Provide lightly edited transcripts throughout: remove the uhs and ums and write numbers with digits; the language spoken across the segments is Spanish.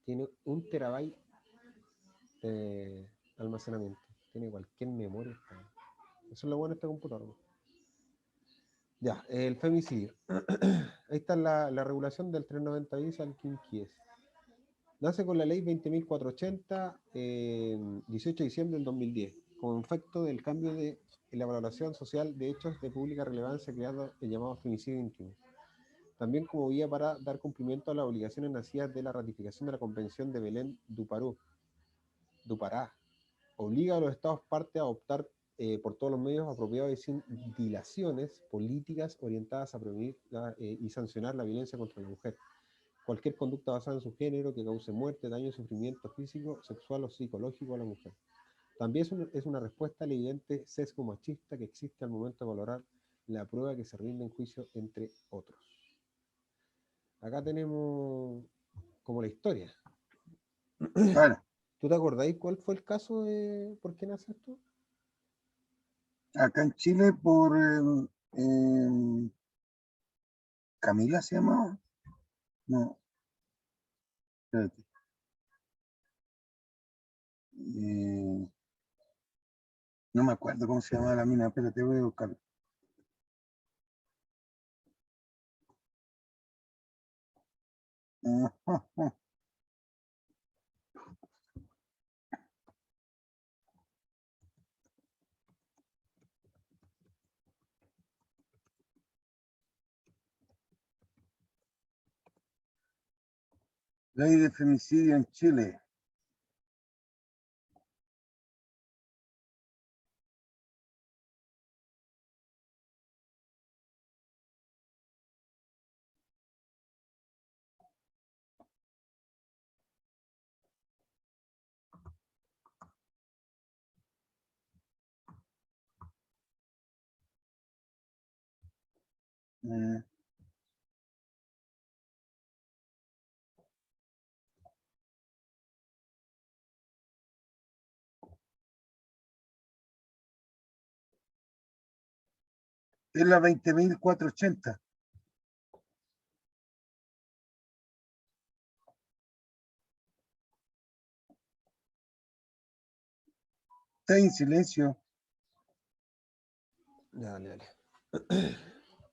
tiene 1 terabyte de almacenamiento. Tiene cualquier memoria. Eso es lo bueno de este computador. Ya, el femicidio. Ahí está la regulación del 390 bis al 15. Nace con la ley 20.480, 18 de diciembre del 2010, con efecto del cambio en la valoración social de hechos de pública relevancia, creando el llamado femicidio íntimo. También como vía para dar cumplimiento a las obligaciones nacidas de la ratificación de la Convención de Belém do Pará. Obliga a los Estados partes a optar por todos los medios apropiados y sin dilaciones políticas orientadas a prevenir y sancionar la violencia contra la mujer. Cualquier conducta basada en su género que cause muerte, daño y sufrimiento físico, sexual o psicológico a la mujer. También es una respuesta al evidente sesgo machista que existe al momento de valorar la prueba que se rinde en juicio, entre otros. Acá tenemos como la historia. Claro. ¿Tú te acordáis cuál fue el caso de por qué nace esto? Acá en Chile por Camila se llamaba. No. Espérate. No me acuerdo cómo se llamaba la mina, espérate, voy a buscarlo. Ley de femicidio en Chile. Es la 20.480. Está en silencio. Dale.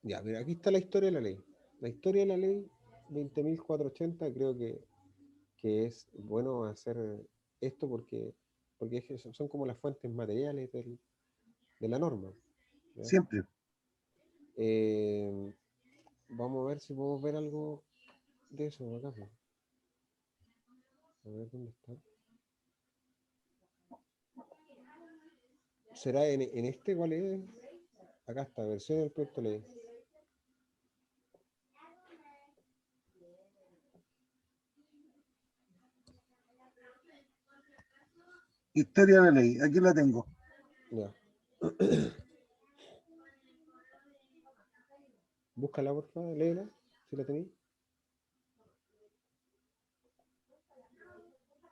Ya, mira, aquí está la historia de la ley. La historia de la ley 20.480, creo que es bueno hacer esto porque son como las fuentes materiales de la norma. ¿Ya? Siempre. Vamos a ver si podemos ver algo de eso acá. A ver dónde está. ¿Será en este cuál es? Acá está, versión del proyecto de ley. Historia de la ley, aquí la tengo. Ya. Búscala, por favor, léela, si la tenéis.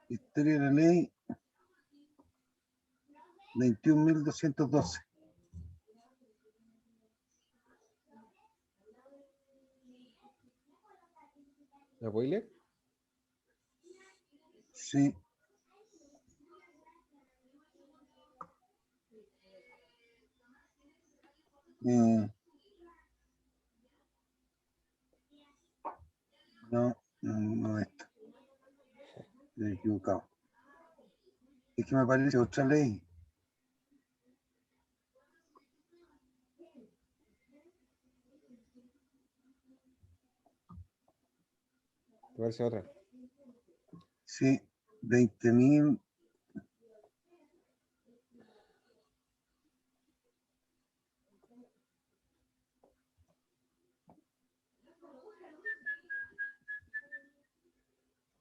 Historia de la ley 21.212. ¿La podéis leer? Sí. No está. Me he equivocado. Es que me parece otra ley. ¿Te parece otra? Sí, 20.000.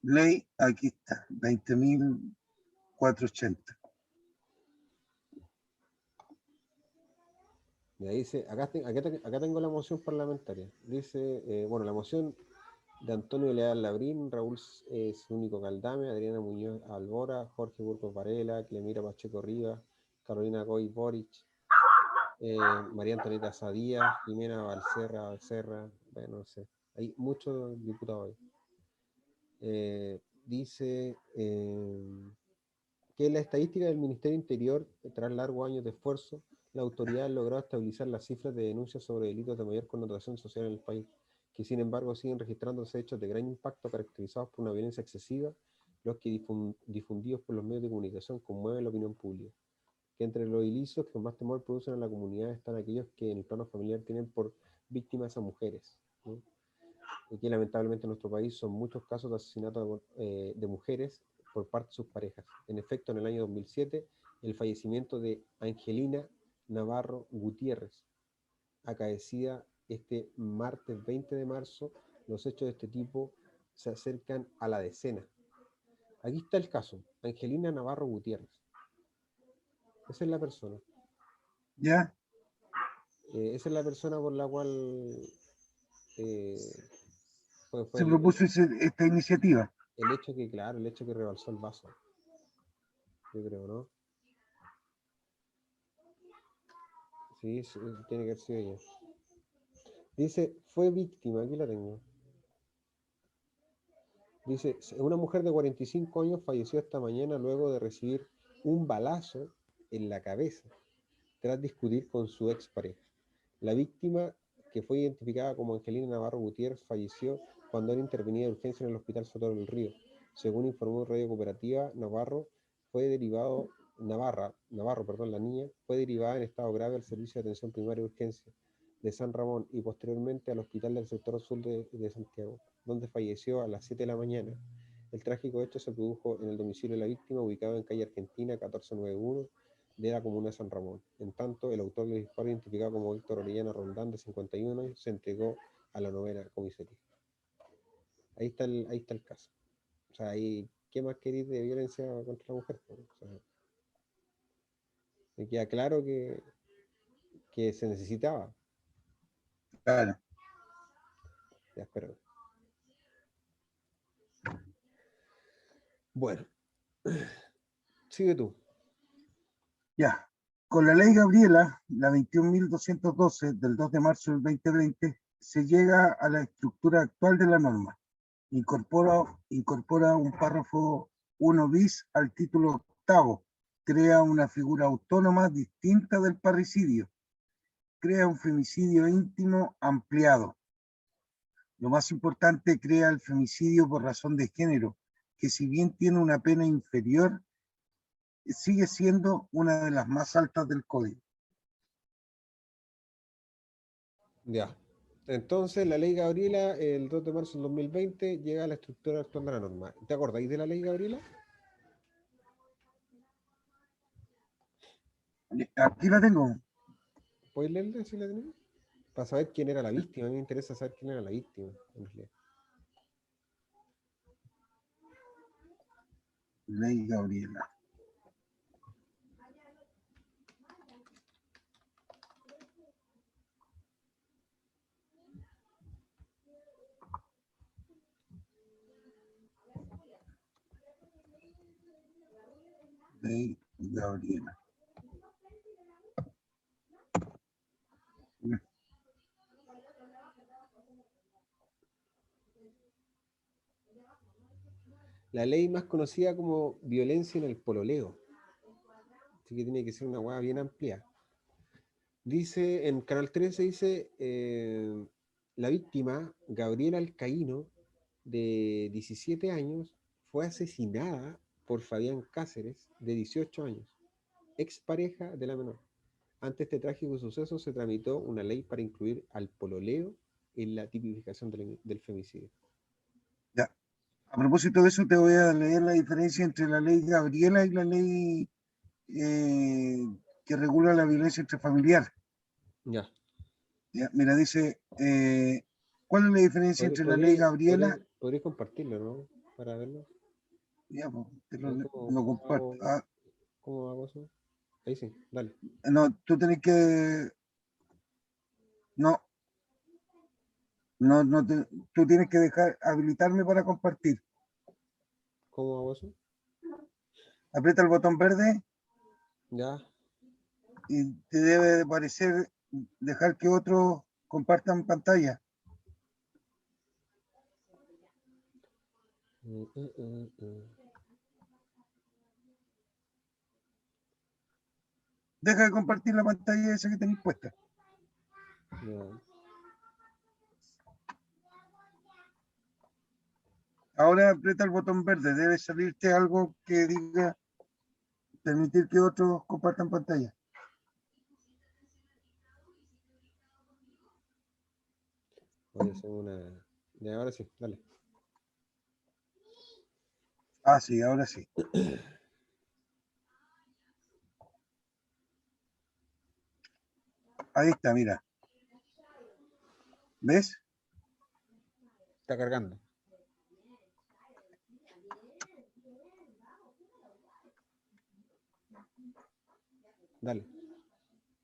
Ley, aquí está, 20.480. Ya dice, acá tengo la moción parlamentaria. Dice, bueno, la moción de Antonio Leal Labrín, Raúl Zúñigo Caldame, Adriana Muñoz Albora, Jorge Burgos Varela, Clemira Pacheco Rivas, Carolina Goy Boric, María Antonieta Sadía, Jimena Becerra, bueno, no sé, hay muchos diputados ahí. dice que en la estadística del Ministerio Interior, tras largos años de esfuerzo, la autoridad ha logrado estabilizar las cifras de denuncias sobre delitos de mayor connotación social en el país, que sin embargo siguen registrándose hechos de gran impacto caracterizados por una violencia excesiva, los que difundidos por los medios de comunicación conmueven la opinión pública. Que entre los ilícitos que más temor producen a la comunidad están aquellos que en el plano familiar tienen por víctimas a mujeres, ¿no? Y que lamentablemente en nuestro país son muchos casos de asesinato de mujeres por parte de sus parejas. En efecto, en el año 2007, el fallecimiento de Angelina Navarro Gutiérrez, acaecida este martes 20 de marzo, los hechos de este tipo se acercan a la decena. Aquí está el caso, Angelina Navarro Gutiérrez. Esa es la persona. ¿Ya? Esa es la persona por la cual fue Se propuso esta iniciativa. el hecho que, claro, el hecho que rebalsó el vaso. Yo creo, ¿no? Sí, sí, tiene que haber sido ella. Dice, fue víctima, aquí la tengo. Dice, una mujer de 45 años falleció esta mañana luego de recibir un balazo en la cabeza tras discutir con su expareja. La víctima, que fue identificada como Angelina Navarro Gutiérrez, falleció cuando era intervenida de urgencia en el Hospital Sotor del Río. Según informó Radio Cooperativa, Navarro, la niña, fue derivada en estado grave al Servicio de Atención Primaria de Urgencia de San Ramón y posteriormente al Hospital del Sector Sur de Santiago, donde falleció a las 7 de la mañana. El trágico hecho se produjo en el domicilio de la víctima, ubicado en calle Argentina 1491 de la comuna de San Ramón. En tanto, el autor del disparo, identificado como Víctor Orellana Rondán, de 51 años, se entregó a la novena comisaría. Ahí está el caso. O sea, ahí, ¿qué más queréis de violencia contra la mujer? O sea, me queda claro que se necesitaba. Claro. Ya, espero. Bueno, sigue tú. Ya. Con la ley Gabriela, la 21.212 del 2 de marzo del 2020, se llega a la estructura actual de la norma. Incorpora un párrafo 1 bis al título octavo. Crea una figura autónoma distinta del parricidio. Crea un femicidio íntimo ampliado. Lo más importante, crea el femicidio por razón de género, que si bien tiene una pena inferior, sigue siendo una de las más altas del código. Ya. Entonces, la ley Gabriela, el 2 de marzo del 2020, llega a la estructura actual de la norma. ¿Te acordáis de la ley Gabriela? Aquí la tengo. ¿Puedes leerla si la tenemos? Para saber quién era la víctima. A mí me interesa saber quién era la víctima, en realidad. Ley Gabriela. Ley Gabriela. La ley más conocida como violencia en el pololeo. Así que tiene que ser una hueá bien amplia. Dice, en Canal 13 dice, la víctima, Gabriela Alcaíno, de 17 años, fue asesinada por Fabián Cáceres, de 18 años, expareja de la menor. Ante este trágico suceso se tramitó una ley para incluir al pololeo en la tipificación del femicidio. Ya. A propósito de eso, te voy a leer la diferencia entre la ley Gabriela y la ley que regula la violencia intrafamiliar. Ya. Ya, mira, dice, ¿cuál es la diferencia entre la ley Gabriela? Podría compartirlo, ¿no? Para verlo. Ya, pues, te lo ¿Cómo comparto. hago, cómo hago eso? Ahí sí, dale. No, tú tenés que... No, tú tienes que habilitarme para compartir. ¿Cómo hago eso? Aprieta el botón verde Ya. y te debe aparecer dejar que otros compartan pantalla. Mm, mm, mm, mm. Deja de compartir la pantalla esa que tenéis puesta. Ya. Ahora aprieta el botón verde. Debe salirte algo que diga permitir que otros compartan pantalla. Voy a hacer una. Ya, ahora sí, dale. Ah, sí, ahora sí. Ahí está, mira. ¿Ves? Está cargando. Dale.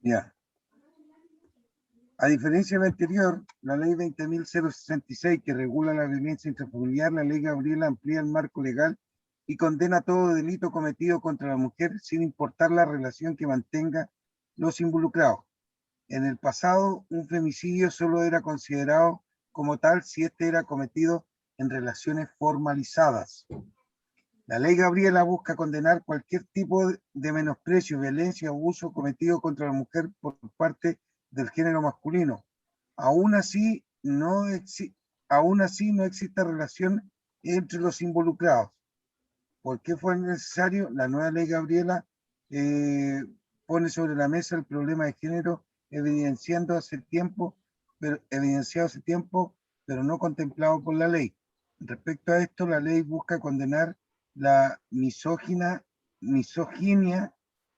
Ya. A diferencia de la anterior, la ley 20.066 que regula la violencia intrafamiliar, la ley Gabriela amplía el marco legal y condena todo delito cometido contra la mujer sin importar la relación que mantenga los involucrados. En el pasado, un femicidio solo era considerado como tal si éste era cometido en relaciones formalizadas. La ley Gabriela busca condenar cualquier tipo de menosprecio, violencia o abuso cometido contra la mujer por parte del género masculino. Aún así, aún así no existe relación entre los involucrados. ¿Por qué fue necesario? La nueva ley Gabriela eh, pone sobre la mesa el problema de género evidenciado hace tiempo, pero no contemplado por la ley. Respecto a esto, la ley busca condenar la misoginia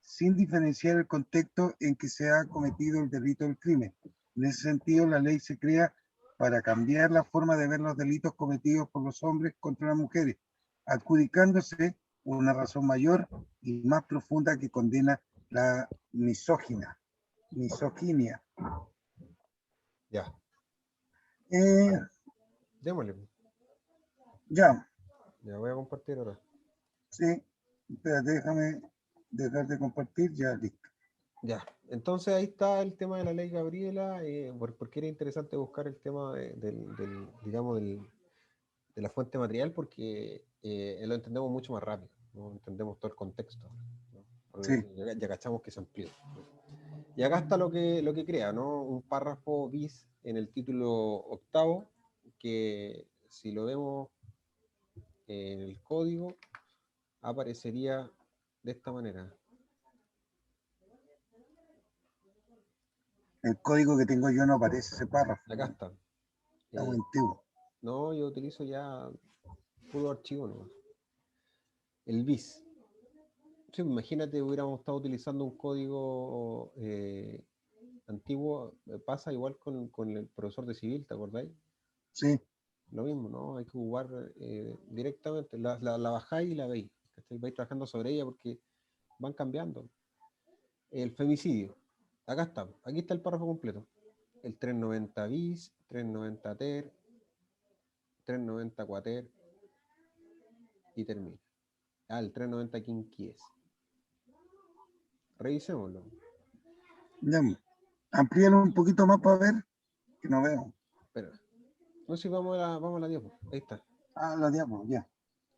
sin diferenciar el contexto en que se ha cometido el delito del crimen. En ese sentido, la ley se crea para cambiar la forma de ver los delitos cometidos por los hombres contra las mujeres, adjudicándose una razón mayor y más profunda que condena la misoginia. Ya. Eh, Vale. Démosle. ya, Ya voy a compartir ahora. sí, espérate, déjame dejar de compartir, ya listo. Ya. Entonces ahí está el tema de la ley Gabriela, porque era interesante buscar el tema digamos, de la fuente material, porque lo entendemos mucho más rápido, ¿no? Entendemos todo el contexto, ¿no? Sí, Ya cachamos que se amplió. Y acá está lo que crea, ¿no? Un párrafo bis en el título octavo, que si lo vemos en el código, aparecería de esta manera. el código que tengo yo no aparece ese párrafo, Acá está. está muy Eh, antiguo. no, yo utilizo ya puro archivo nomás. El bis. Sí, imagínate, hubiéramos estado utilizando un código antiguo, pasa igual con el profesor de civil, ¿te acordáis? Sí, Lo mismo, ¿no? Hay que jugar directamente, la bajáis y la veis, ¿cachai? Vais trabajando sobre ella porque van cambiando. El femicidio, acá está, aquí está el párrafo completo. El 390 bis, 390 ter, 390 quater y termina. Ah, el 390 quinquies. Revisémoslo. ya, amplíalo un poquito más para ver, que no veo. Espera. No sé si vamos a la diapo. Ahí está. Ah, la diablo, ya.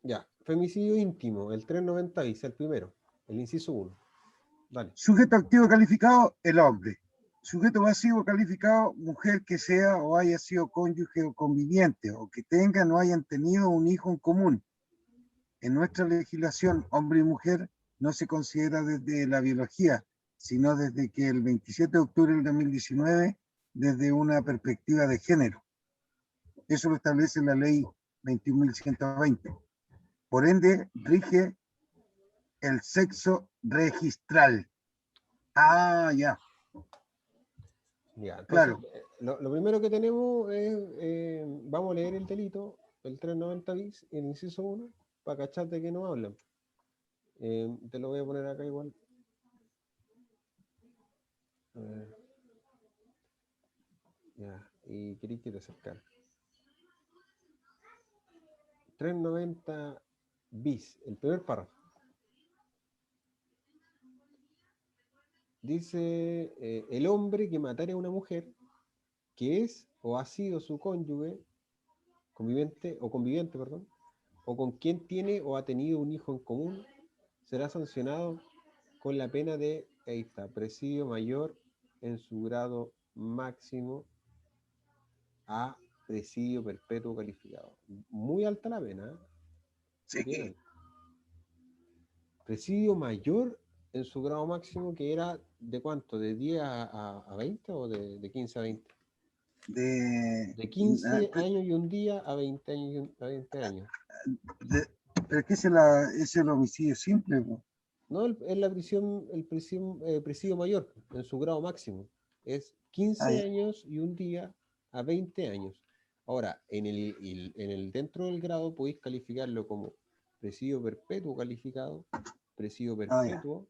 Ya. Femicidio íntimo, el 390 bis, el primero. El inciso uno. Dale. Sujeto activo calificado, el hombre. Sujeto pasivo calificado, mujer que sea o haya sido cónyuge o conviviente, o que tengan o hayan tenido un hijo en común. En nuestra legislación, hombre y mujer no se considera desde la biología, sino desde que el 27 de octubre del 2019, desde una perspectiva de género. Eso lo establece la ley 21.120. Por ende, rige el sexo registral. Ah, ya, Ya. Entonces, claro. lo primero que tenemos es, vamos a leer el delito, el 390 bis, el inciso uno, para cachar de qué nos hablan. Te lo voy a poner acá igual. A ver. Ya. Y queréis que te acercar. 390 bis, el primer párrafo. Dice, el hombre que matare a una mujer que es o ha sido su cónyuge, conviviente, perdón, o con quien tiene o ha tenido un hijo en común, será sancionado con la pena de, ahí está, presidio mayor en su grado máximo a presidio perpetuo calificado. Muy alta la pena, ¿eh? Bien Sí, alta. Presidio mayor en su grado máximo, que era ¿de cuánto? ¿De 10 a 20 o de 15 a 20? de, De 15 años y un día a 20 años, a 20 años. de- pero es que es el homicidio simple, po. No, es la prisión, presidio mayor, en su grado máximo. Es Ah, 15 ya, años y un día a 20 años. Ahora, dentro del grado podéis calificarlo como presidio perpetuo calificado, presidio ah, ya. perpetuo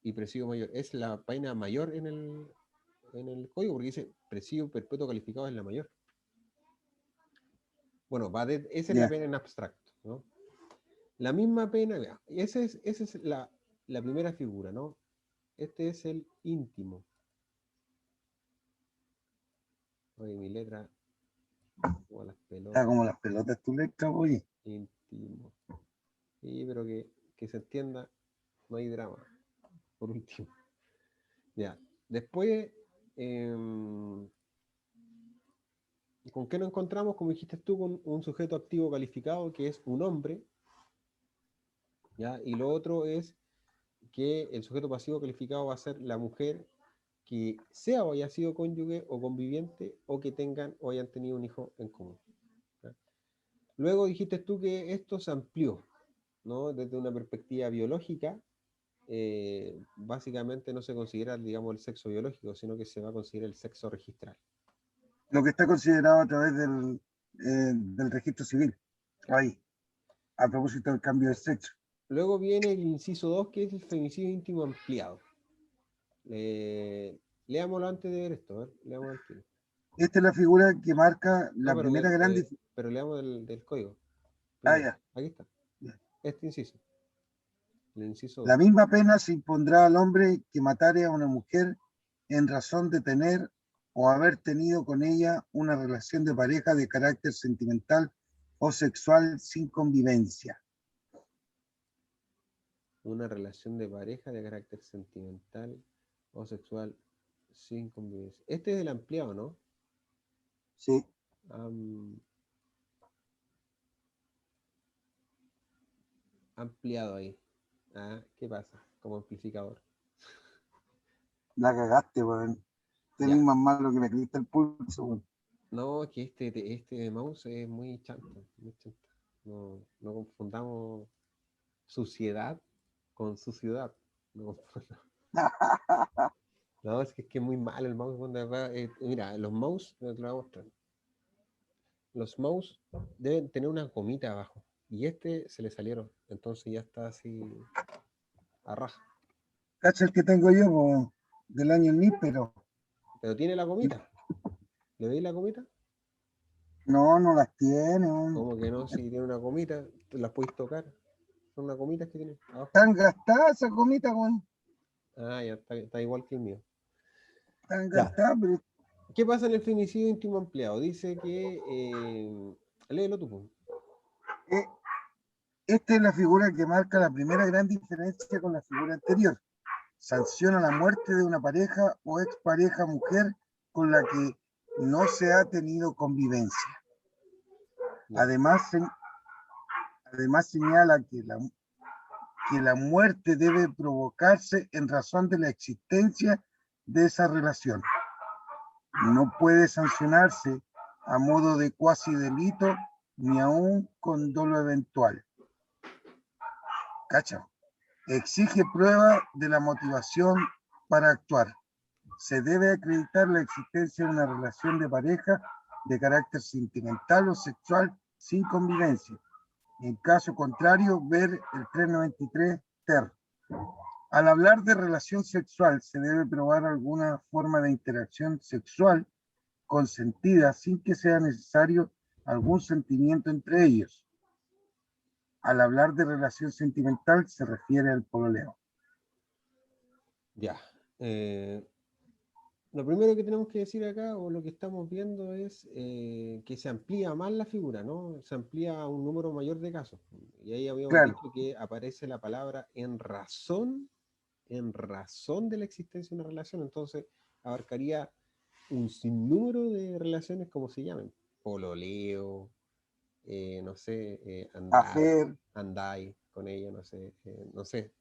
y presidio mayor. Es la pena mayor en el código, porque dice presidio perpetuo calificado es la mayor. Bueno, esa es la Ya. pena en abstracto, ¿no? La misma pena, esa es la primera figura, ¿no? Este es el íntimo. Oye, mi letra, como las Está pelotas, como las pelotas tu letra, oye. íntimo. Sí, pero que se entienda, no hay drama, por último. Ya, después, ¿con qué nos encontramos? Como dijiste tú, con un sujeto activo calificado que es un hombre, ¿ya? Y lo otro es que el sujeto pasivo calificado va a ser la mujer que sea o haya sido cónyuge o conviviente o que tengan o hayan tenido un hijo en común, ¿ya? Luego dijiste tú que esto se amplió, ¿no? Desde una perspectiva biológica, básicamente no se considera, digamos, el sexo biológico, sino que se va a considerar el sexo registral. Lo que está considerado a través del registro civil. Ahí, a propósito del cambio de sexo. Luego viene el inciso 2, que es el femicidio íntimo ampliado. Leámoslo antes de ver esto, a ver, leamos el tiro. Esta es la figura que marca No, la primera gran diferencia. pero leamos del código. Ah, Primero, ya. aquí está. Este inciso, el inciso La 2. misma pena se impondrá al hombre que matare a una mujer en razón de tener o haber tenido con ella una relación de pareja de carácter sentimental o sexual sin convivencia. Una relación de pareja de carácter sentimental o sexual sin convivencia. Este es el ampliado, ¿no? Sí, Am- ampliado ahí. Ah, ¿qué pasa? Como amplificador. la cagaste, weón. Tenés Ya. más malo que la crista el pulso, weón. No, que este de mouse es muy chanto, muy chanto. No, no confundamos suciedad con suciedad. No, no, es que es muy malo el mouse. De verdad, mira, los mouse, te lo voy a mostrar. Los mouse deben tener una gomita abajo. Y este se le salieron. Entonces ya está así a raja. Cacha el que tengo yo, po, del año níspero. Pero tiene la gomita. ¿Le veis la gomita? No, no las tiene, weón. Como que no, si tiene una gomita, las podéis tocar. Son unas gomitas que tiene abajo. Están gastadas esas gomitas, weón. Ah, ya está igual que el mío. Están Ya. gastadas, pero ¿Qué pasa en el femicidio íntimo ampliado? Dice que. Léelo tú, po. eh, esta es la figura que marca la primera gran diferencia con la figura anterior. Sanciona la muerte de una pareja o expareja mujer con la que no se ha tenido convivencia. Ya. Además, además señala que la muerte debe provocarse en razón de la existencia de esa relación. No puede sancionarse a modo de cuasi delito ni aún con dolo eventual. ¿Cacha? Exige prueba de la motivación para actuar. Se debe acreditar la existencia de una relación de pareja de carácter sentimental o sexual sin convivencia. En caso contrario, ver el 393 ter. Al hablar de relación sexual, se debe probar alguna forma de interacción sexual consentida sin que sea necesario algún sentimiento entre ellos. Al hablar de relación sentimental, se refiere al pololeo. Ya. Eh, lo primero que tenemos que decir acá, o lo que estamos viendo, es que se amplía más la figura, ¿no? Se amplía a un número mayor de casos. Y ahí habíamos Claro, dicho que aparece la palabra en razón de la existencia de una relación. Entonces, abarcaría un sinnúmero de relaciones, como se llamen. Pololeo, no sé, afer, andáis con ella, no sé,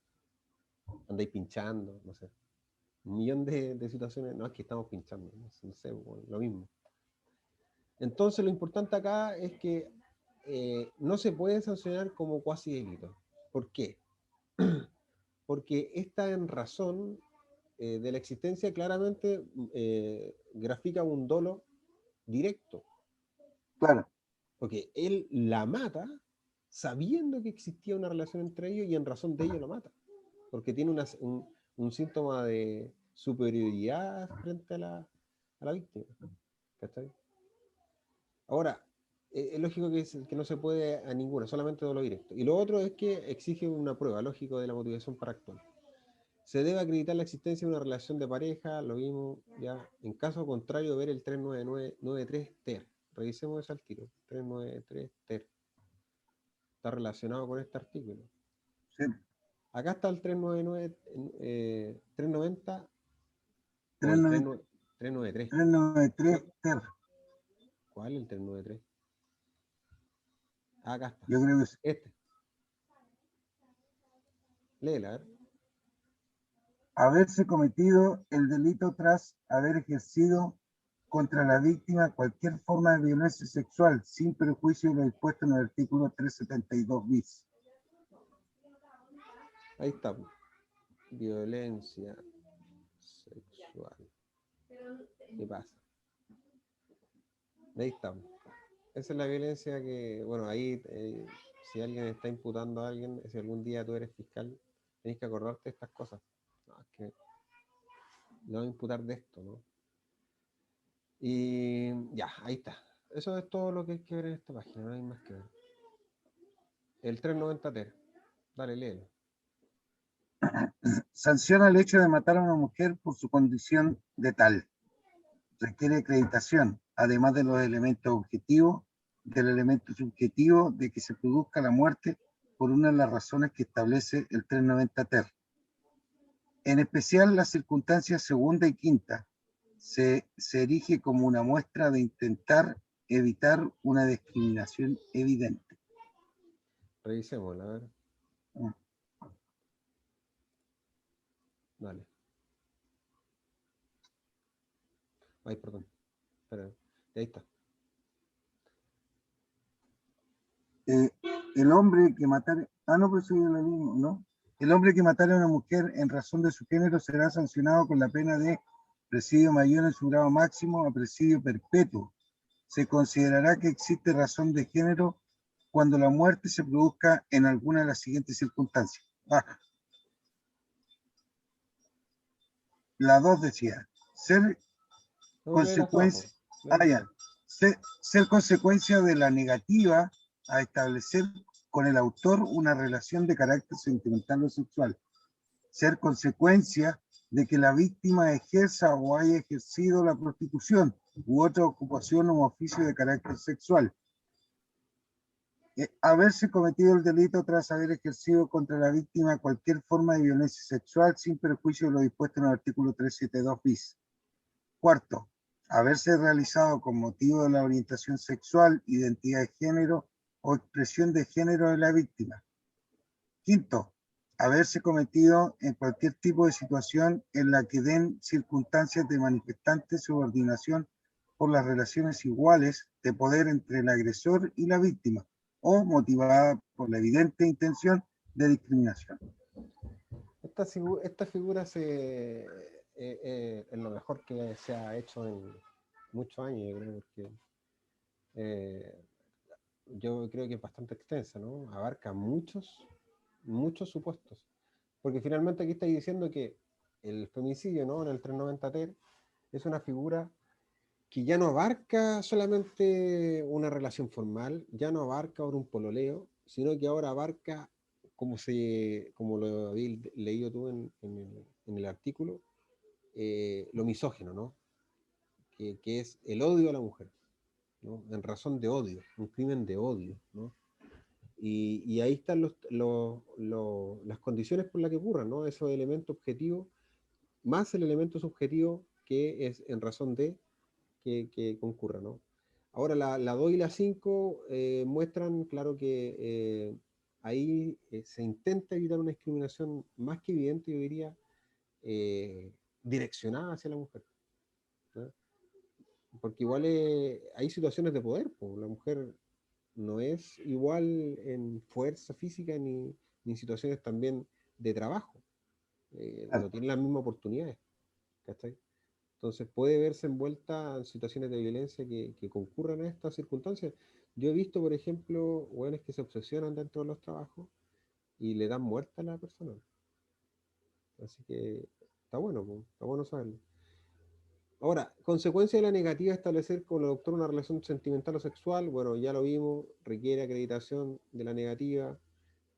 andáis pinchando, no sé. Un millón de situaciones, no, es que estamos pinchando, no sé, bueno, lo mismo. Entonces, lo importante acá es que no se puede sancionar como cuasi delito. ¿Por qué? Porque está en razón de la existencia, claramente grafica un dolo directo, claro, porque él la mata sabiendo que existía una relación entre ellos y en razón de ello lo mata, porque tiene un síntoma de superioridad frente a la víctima. ¿Cachai? Ahora, es lógico que no se puede a ninguna, solamente de lo directo. Y lo otro es que exige una prueba, lógico, de la motivación para actuar. Se debe acreditar la existencia de una relación de pareja, lo mismo, ya. En caso contrario, ver el 39993 TER. Revisemos eso al tiro. 393 TER. Está relacionado con este artículo. sí, Acá está el 399, 390 o el 393, 393. 393 ter, ¿Cuál es el 393? Ah, acá está. yo creo que es Este. Léela, a ver. haberse cometido el delito tras haber ejercido contra la víctima cualquier forma de violencia sexual, sin perjuicio de lo dispuesto en el artículo 372 bis. Ahí está. Violencia sexual. ¿Qué pasa? Ahí estamos. Esa es la violencia que, bueno, ahí si alguien está imputando a alguien, si algún día tú eres fiscal, tenés que acordarte de estas cosas. No, es que le voy a imputar de esto, ¿no? Y ya, ahí está. Eso es todo lo que hay que ver en esta página, no hay más que ver. El 390 TER. Dale, léelo. Sanciona el hecho de matar a una mujer por su condición de tal. Requiere acreditación, además de los elementos objetivos, del elemento subjetivo de que se produzca la muerte por una de las razones que establece el 390 ter. En especial, las circunstancias segunda y quinta se erige como una muestra de intentar evitar una discriminación evidente. Revisémosla, a ver. Dale. Ay, perdón. Espera. Ahí está. Eh, el hombre que matare, no, pues soy lo mismo, ¿no? El hombre que matare a una mujer en razón de su género será sancionado con la pena de presidio mayor en su grado máximo a presidio perpetuo. Se considerará que existe razón de género cuando la muerte se produzca en alguna de las siguientes circunstancias. La 2 decía, ser No, léela toda, po. consecuencia, Léela ya, toda. ser consecuencia de la negativa a establecer con el autor una relación de carácter sentimental o sexual, ser consecuencia de que la víctima ejerza o haya ejercido la prostitución u otra ocupación o oficio de carácter sexual, haberse cometido el delito tras haber ejercido contra la víctima cualquier forma de violencia sexual sin perjuicio de lo dispuesto en el artículo 372 bis. Cuarto, haberse realizado con motivo de la orientación sexual, identidad de género o expresión de género de la víctima. Quinto, haberse cometido en cualquier tipo de situación en la que den circunstancias de manifestante subordinación por las relaciones iguales de poder entre el agresor y la víctima o motivada por la evidente intención de discriminación. Esta figura es lo mejor que se ha hecho en muchos años, yo creo, porque eh, yo creo que es bastante extensa, ¿no? Abarca muchos supuestos. Porque finalmente aquí estáis diciendo que el femicidio, ¿no? En el 390 TER es una figura que ya no abarca solamente una relación formal, ya no abarca ahora un pololeo, sino que ahora abarca, como lo habéis leído tú en el artículo, lo misógeno, ¿no? que es el odio a la mujer, ¿no? En razón de odio, un crimen de odio, ¿no? Y ahí están las condiciones por las que ocurran, ¿no? Esos elementos objetivos, más el elemento subjetivo que es en razón de que concurra, ¿no? Ahora, la 2 y la 5 muestran, claro, que ahí se intenta evitar una discriminación más que evidente, yo diría, direccionada hacia la mujer, ¿no? Porque igual hay situaciones de poder, pues. La mujer no es igual en fuerza física ni en situaciones también de trabajo. Claro. No tiene las mismas oportunidades, ¿cachai? Entonces puede verse envuelta en situaciones de violencia que concurran a estas circunstancias. Yo he visto, por ejemplo, hueones que se obsesionan dentro de los trabajos y le dan muerte a la persona. Así que está bueno saberlo. Ahora, consecuencia de la negativa de establecer con el doctor una relación sentimental o sexual, bueno, ya lo vimos, requiere acreditación de la negativa,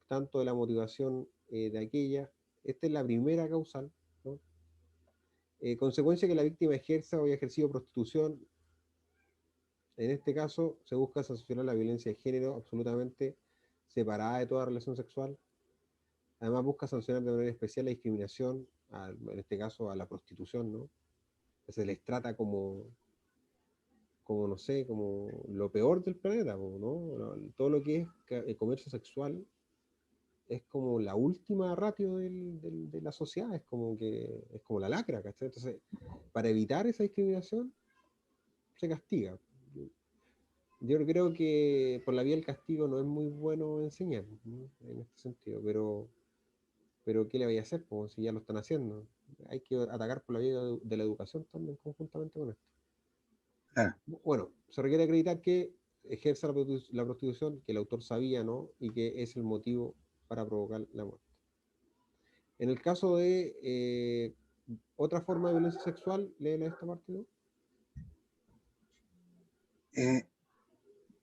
tanto de la motivación de aquella. Esta es la primera causal, ¿no? Consecuencia que la víctima ejerza o haya ejercido prostitución. En este caso, se busca sancionar la violencia de género absolutamente separada de toda relación sexual. Además, busca sancionar de manera especial la discriminación, en este caso a la prostitución, ¿no? Se les trata como no sé, como lo peor del planeta, ¿no? Todo lo que es el comercio sexual es como la última ratio de la sociedad, es como la lacra, ¿cachai? Entonces, para evitar esa discriminación, se castiga. Yo creo que por la vía del castigo no es muy bueno enseñar, ¿no? En este sentido, pero ¿qué le voy a hacer? Pues si ya lo están haciendo. Hay que atacar por la vía de la educación también conjuntamente con esto. Claro. Bueno, se requiere acreditar que ejerza la prostitución, que el autor sabía, ¿no? Y que es el motivo para provocar la muerte. En el caso de otra forma de violencia sexual, léela esta parte, ¿no? Eh,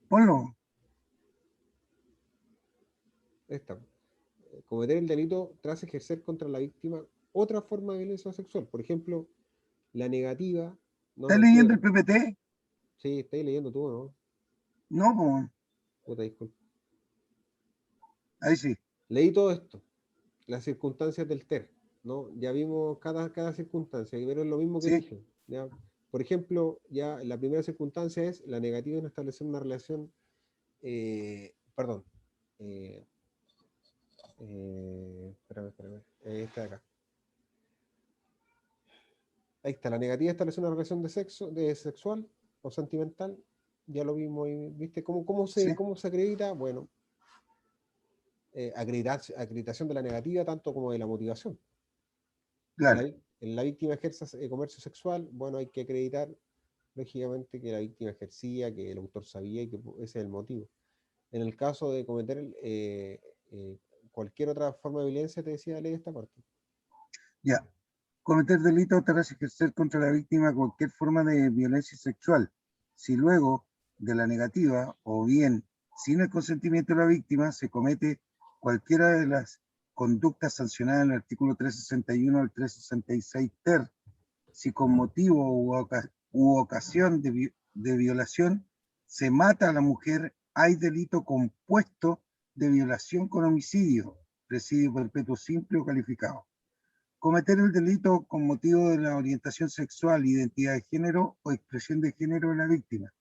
ponlo. Esta. Cometer el delito tras ejercer contra la víctima otra forma de violencia sexual. Por ejemplo, la negativa, no, ¿Estás no leyendo el quiero. PPT? Sí, estáis leyendo tú, ¿no? No, pues, Puta, disculpa. ahí sí. Leí todo esto, las circunstancias del TER, ¿no? Ya vimos cada circunstancia, pero es lo mismo que Sí, dije, ¿ya? Por ejemplo, ya la primera circunstancia es la negativa en establecer una relación, perdón, eh, espérame, esta de acá. Ahí está, la negativa de establecer una relación de sexual o sentimental, ya lo vimos, ¿viste? sí, ¿Cómo se acredita? Bueno, acreditación de la negativa tanto como de la motivación. claro. La víctima ejerza comercio sexual, bueno, hay que acreditar, lógicamente, que la víctima ejercía, que el autor sabía y que ese es el motivo. En el caso de cometer eh, cualquier otra forma de violencia, te decía, ley esta parte. Ya. Cometer delito tras ejercer contra la víctima cualquier forma de violencia sexual. Si luego de la negativa o bien sin el consentimiento de la víctima se comete cualquiera de las conductas sancionadas en el artículo 361 al 366 ter, si con motivo u ocasión de violación se mata a la mujer, hay delito compuesto de violación con homicidio, presidio perpetuo simple o calificado. Cometer el delito con motivo de la orientación sexual, identidad de género o expresión de género de la víctima.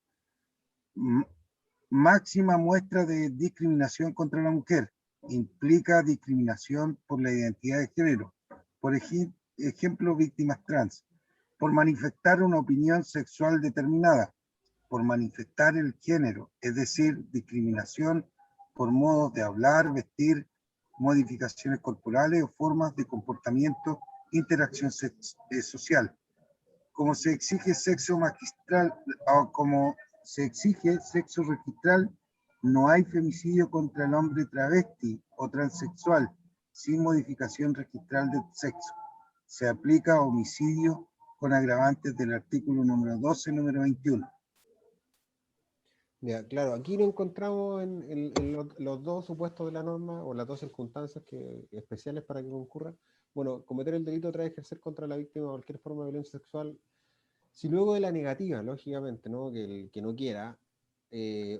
Máxima muestra de discriminación contra la mujer. Implica discriminación por la identidad de género. Por ejemplo, víctimas trans. Por manifestar una opinión sexual determinada. Por manifestar el género, es decir, discriminación por modos de hablar, vestir, modificaciones corporales o formas de comportamiento, interacción social. Como se exige sexo magistral o como se exige sexo registral, no hay femicidio contra el hombre travesti o transexual sin modificación registral de sexo. Se aplica homicidio con agravantes del artículo número 12, número 21. Ya, claro, aquí no encontramos en los dos supuestos de la norma o las dos circunstancias especiales para que concurra. Bueno, cometer el delito tras ejercer contra la víctima cualquier forma de violencia sexual Si luego de la negativa, lógicamente, ¿no? Que el que no quiera,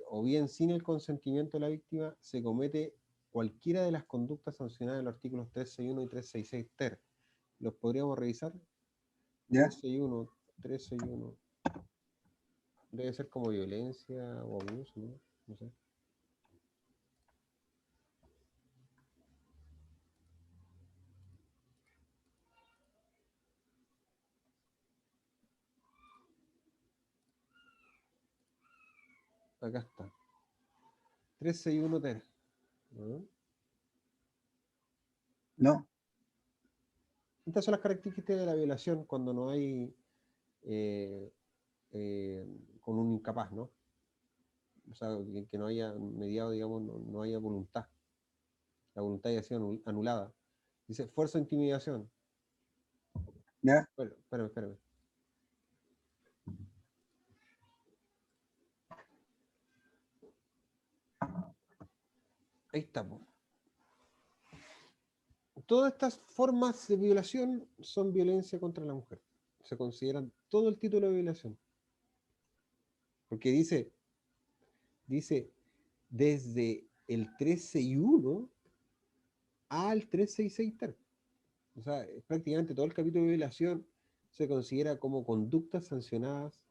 o bien sin el consentimiento de la víctima, se comete cualquiera de las conductas sancionadas en los artículos 361 y 366 ter. ¿Los podríamos revisar? ¿Ya? 361, 361. Debe ser como violencia o abuso, ¿no? No sé. Acá está. 361 ter. ¿No? ¿No? Estas son las características de la violación cuando no hay con un incapaz, ¿no? O sea, que no haya mediado, digamos, no haya voluntad. La voluntad haya sido anulada. Dice, fuerza o intimidación. ¿Ya? Espérame. Ahí está. Todas estas formas de violación son violencia contra la mujer. Se consideran todo el título de violación. Porque dice desde el 361 al 366 ter. O sea, prácticamente todo el capítulo de violación se considera como conductas sancionadas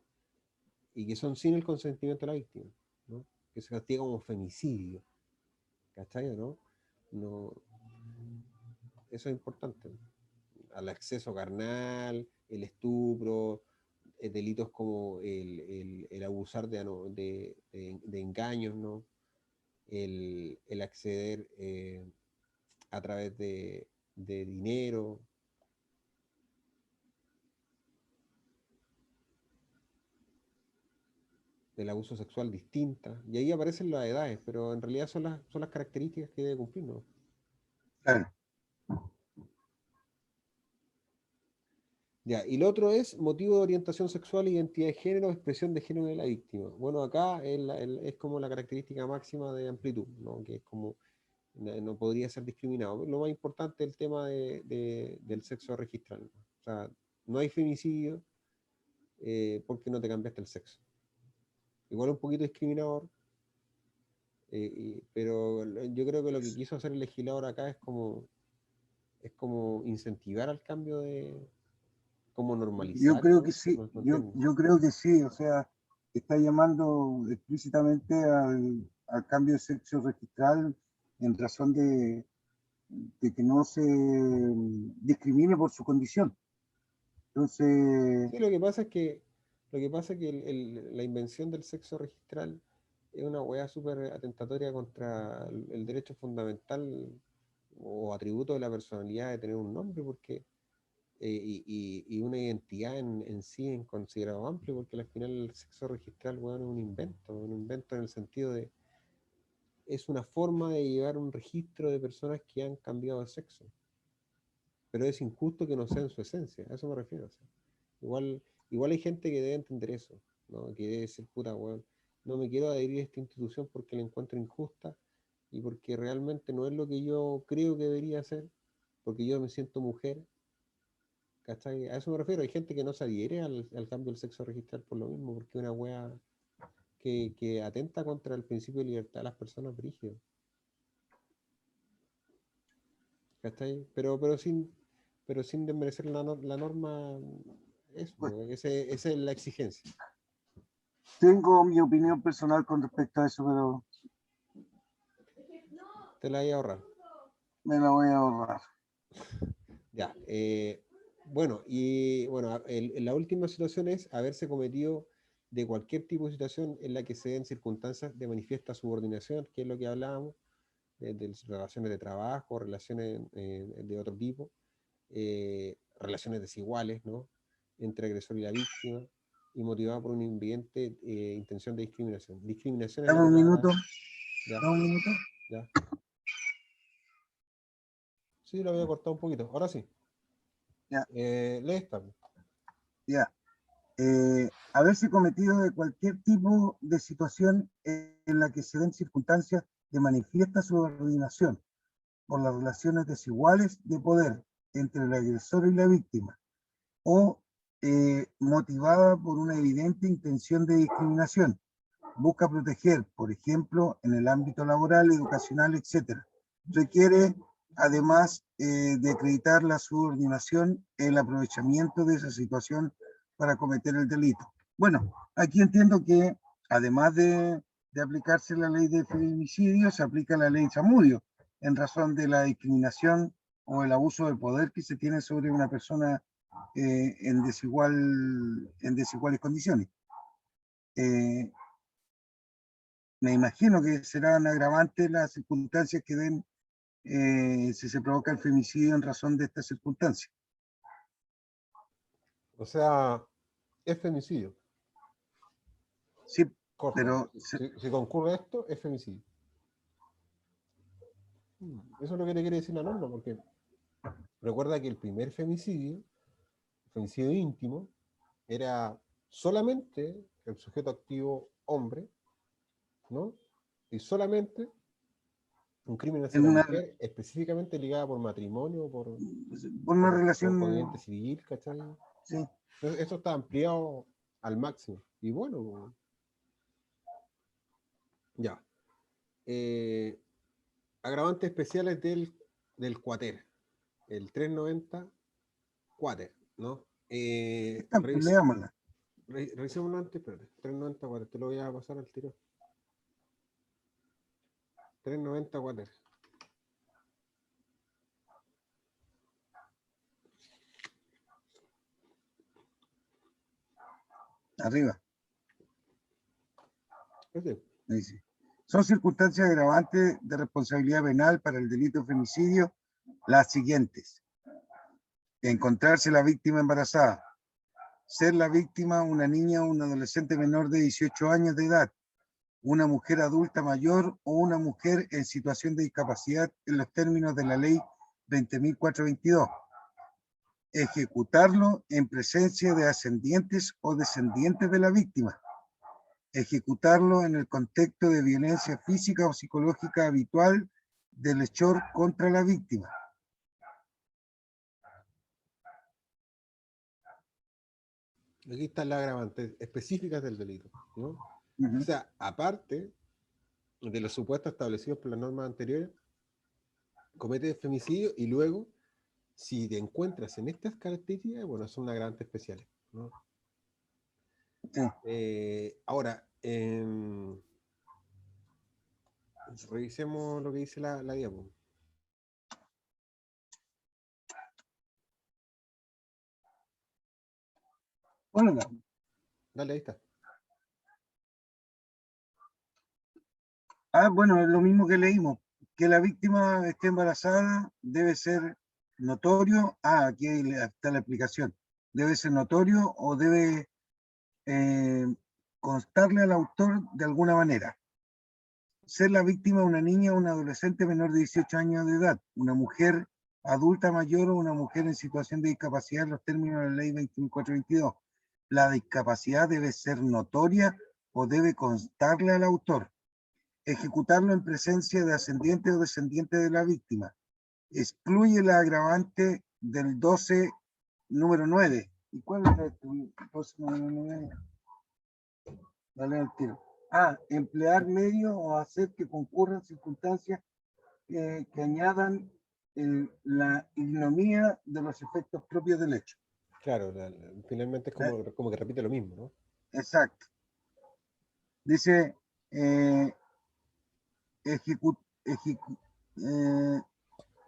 y que son sin el consentimiento de la víctima, ¿no? Que se castiga como femicidio. ¿Cachai? ¿No? No, eso es importante. Al acceso carnal, el estupro, delitos como el abusar de engaños, ¿no? El acceder a través de dinero. Del abuso sexual distinta. Y ahí aparecen las edades, pero en realidad son las características que debe cumplir, ¿no? Claro. Ya, y lo otro es motivo de orientación sexual, identidad de género, expresión de género de la víctima. Bueno, acá es como la característica máxima de amplitud, ¿no? Que es como, no podría ser discriminado. Lo más importante es el tema del sexo registral, ¿no? O sea, no hay femicidio porque no te cambiaste el sexo. Igual un poquito discriminador, pero yo creo que lo que quiso hacer el legislador acá es como incentivar al cambio como Yo normalizar, creo que ¿no? sí, No entiendo. yo creo que sí, o sea, está llamando explícitamente al cambio de sexo registral en razón de que no se discrimine por su condición. Entonces, Sí, lo que pasa es que la invención del sexo registral es una hueá súper atentatoria contra el derecho fundamental o atributo de la personalidad de tener un nombre, porque y una identidad en sí en considerado amplio, porque al final el sexo registral, weón, es un invento en el sentido de es una forma de llevar un registro de personas que han cambiado de sexo, pero es injusto que no sea en su esencia, a eso me refiero. O sea, igual hay gente que debe entender eso, ¿no? Que debe decir, puta, weón, no me quiero adherir a esta institución porque la encuentro injusta y porque realmente no es lo que yo creo que debería ser, porque yo me siento mujer, ¿cachai? A eso me refiero, hay gente que no se adhiere al cambio del sexo registral por lo mismo, porque es una wea que atenta contra el principio de libertad de las personas brígidas, ¿cachai? Pero sin desmerecer la norma, eso, pues, esa es la exigencia. tengo mi opinión personal con respecto a eso, pero Te la voy a ahorrar. me la voy a ahorrar. Ya. Bueno, y bueno, la última situación es haberse cometido de cualquier tipo de situación en la que se den circunstancias de manifiesta subordinación, que es lo que hablábamos, de relaciones de trabajo, relaciones de otro tipo, relaciones desiguales, ¿no? Entre agresor y la víctima, y motivada por una evidente intención de discriminación. Discriminación es la Dame un palabra. minuto, Ya, dame un minuto. ya. Sí, lo había cortado un poquito. Ahora sí. Ya, Lee esta. ya. Haberse cometido de cualquier tipo de situación en la que se den circunstancias de manifiesta subordinación por las relaciones desiguales de poder entre el agresor y la víctima, o motivada por una evidente intención de discriminación. Busca proteger, por ejemplo, en el ámbito laboral, educacional, etc. Requiere, además de acreditar la subordinación, el aprovechamiento de esa situación para cometer el delito. Bueno, aquí entiendo que además de aplicarse la ley de feminicidio, se aplica la ley Zamudio, en razón de la discriminación o el abuso de poder que se tiene sobre una persona en desiguales condiciones. Me imagino que serán agravantes las circunstancias que den si se provoca el femicidio en razón de estas circunstancias. O sea, es femicidio. Sí, Corto. pero Si concurre esto, es femicidio. Eso es lo que le quiere decir la norma, porque recuerda que el primer femicidio íntimo, era solamente el sujeto activo hombre, ¿no? Y solamente un crimen hacia en la una, mujer, específicamente ligada por matrimonio, por una conviviente relación, civil, ¿cachai? sí, Entonces, eso está ampliado al máximo. Y bueno, ya. Agravantes especiales del cuater, el 390 cuater, ¿no? pues, leámosla. Revisémoslo antes, espérate. 390 cuater, te lo voy a pasar al tiro. 390 cuater. Arriba, Ese. dice. Son circunstancias agravantes de responsabilidad penal para el delito de femicidio las siguientes. Encontrarse la víctima embarazada. Ser la víctima una niña o un adolescente menor de 18 años de edad, una mujer adulta mayor o una mujer en situación de discapacidad en los términos de la ley 20.422. Ejecutarlo en presencia de ascendientes o descendientes de la víctima. Ejecutarlo en el contexto de violencia física o psicológica habitual del hechor contra la víctima. Aquí están las agravantes específicas del delito, ¿no? Uh-huh. O sea, aparte de los supuestos establecidos por las normas anteriores, comete femicidio y luego, si te encuentras en estas características, bueno, son agravantes especiales, ¿no? Sí. Ahora, revisemos lo que dice la diapo. Bueno, Dale, ahí está. bueno, es lo mismo que leímos. Que la víctima esté embarazada debe ser notorio. Aquí está la explicación. Debe ser notorio o debe constarle al autor de alguna manera. Ser la víctima una niña o un adolescente menor de 18 años de edad, una mujer adulta mayor o una mujer en situación de discapacidad en los términos de la ley 2422. La discapacidad debe ser notoria o debe constarle al autor. Ejecutarlo en presencia de ascendiente o descendiente de la víctima. Excluye la agravante del 12, número 9. ¿Y cuál es el 12, número 9? Dale al tiro. Emplear medios o hacer que concurran circunstancias que añadan la ignominia de los efectos propios del hecho. Claro, finalmente es como que repite lo mismo, ¿no? Exacto. Dice,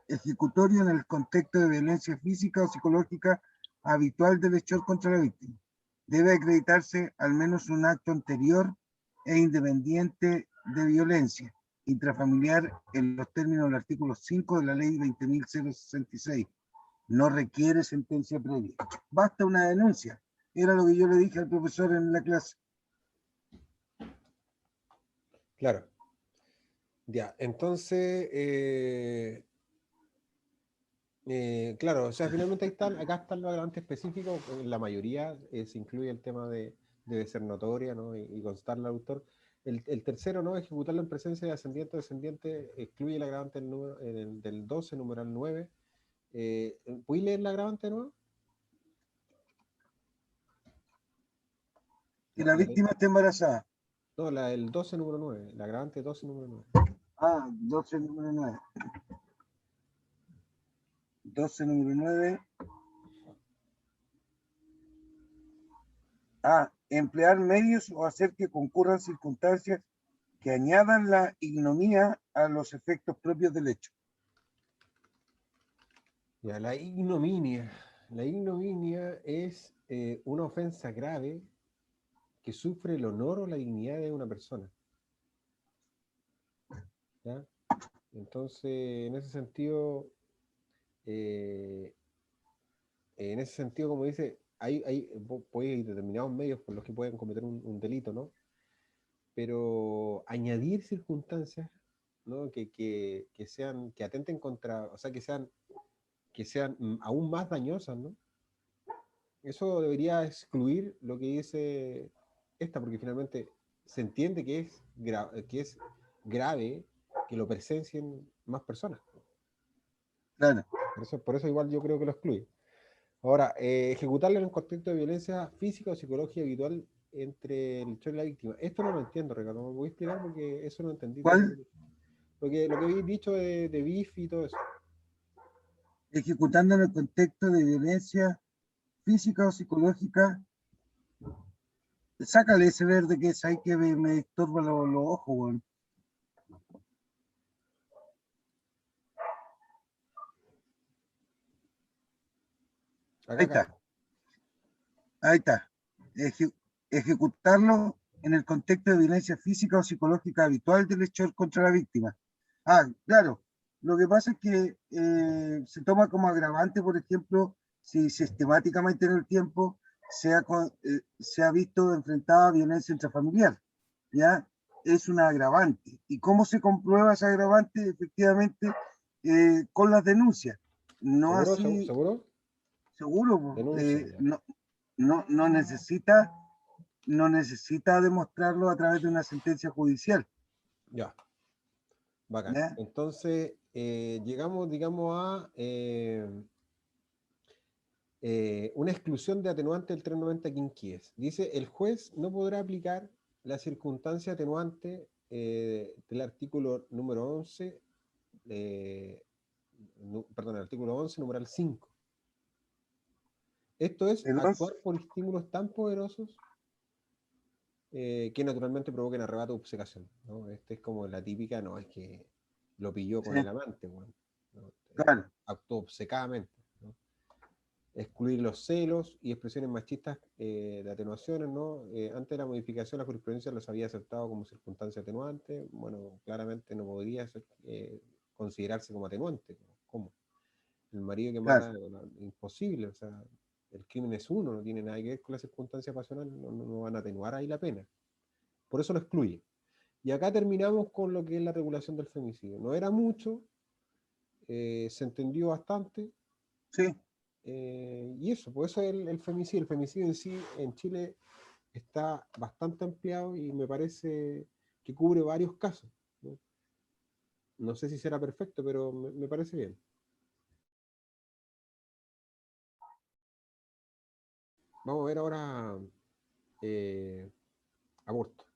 ejecutorio en el contexto de violencia física o psicológica habitual del hechor contra la víctima. Debe acreditarse al menos un acto anterior e independiente de violencia intrafamiliar en los términos del artículo 5 de la ley 20.066. No requiere sentencia previa. Basta una denuncia. Era lo que yo le dije al profesor en la clase. Claro. Ya, entonces, claro, o sea, finalmente acá están los agravantes específicos, en la mayoría se incluye el tema debe ser notoria, ¿no? Y constar al autor. El tercero, ¿no? Ejecutarlo en presencia de ascendiente o descendiente, excluye el agravante del 12, numeral 9. ¿Puedes leer el agravante de nuevo? Que la víctima esté embarazada. No, el 12 número 9, la agravante 12 número 9. Ah, 12 número 9. 12 número 9. Ah, emplear medios o hacer que concurran circunstancias que añadan la ignominia a los efectos propios del hecho. Ya, la ignominia. La ignominia es una ofensa grave que sufre el honor o la dignidad de una persona. ¿Ya? Entonces, en ese sentido, como dice, hay determinados medios por los que pueden cometer un delito, ¿no? Pero añadir circunstancias, ¿no? Que sean, que atenten contra, o sea, que sean aún más dañosas, ¿no? Eso debería excluir lo que dice esta, porque finalmente se entiende que es grave que lo presencien más personas. Claro. Por eso igual yo creo que lo excluye. Ahora, ejecutarlo en un contexto de violencia física o psicológica habitual entre el hecho y la víctima. Esto no lo entiendo, Ricardo. ¿Me voy a explicar? Porque eso no entendí. ¿Cuál? Lo que habéis dicho de BIF y todo eso. Ejecutando en el contexto de violencia física o psicológica. Sácale ese verde que es ahí que me estorba los ojos, weón. Ahí Acá. está. Ahí está. Ejecutarlo en el contexto de violencia física o psicológica habitual del hecho contra la víctima. Ah, claro. Lo que pasa es que se toma como agravante, por ejemplo, si sistemáticamente en el tiempo se ha visto enfrentada a violencia intrafamiliar, ¿ya? Es una agravante. ¿Y cómo se comprueba esa agravante? Efectivamente, con las denuncias. No ¿Seguro? así, ¿Seguro? seguro, Denuncia, ya. no necesita demostrarlo a través de una sentencia judicial. Ya. Bacán. ¿Ya? Entonces, llegamos, digamos, a una exclusión de atenuante del 390 quinquies. Dice, el juez no podrá aplicar la circunstancia atenuante del artículo número 11, perdón, el artículo 11, numeral 5. Esto es El 11, actuar por estímulos tan poderosos que naturalmente provoquen arrebato o obcecación, ¿no? Este es como la típica, no, es que lo pilló sí, con el amante, bueno, ¿no? claro, Actuó obcecadamente, ¿no? Excluir los celos y expresiones machistas de atenuaciones, ¿no? Antes de la modificación, la jurisprudencia los había aceptado como circunstancia atenuante. Bueno, claramente no podría ser, considerarse como atenuante. ¿Cómo? El marido que claro. mata, bueno, imposible, o sea, el crimen es uno, no tiene nada que ver con la circunstancia pasional, no van a atenuar ahí la pena. Por eso lo excluye. Y acá terminamos con lo que es la regulación del femicidio. No era mucho, se entendió bastante, Sí, y eso, pues eso es el femicidio. El femicidio en sí en Chile está bastante ampliado y me parece que cubre varios casos, ¿no? No sé si será perfecto, pero me parece bien. Vamos a ver ahora aborto.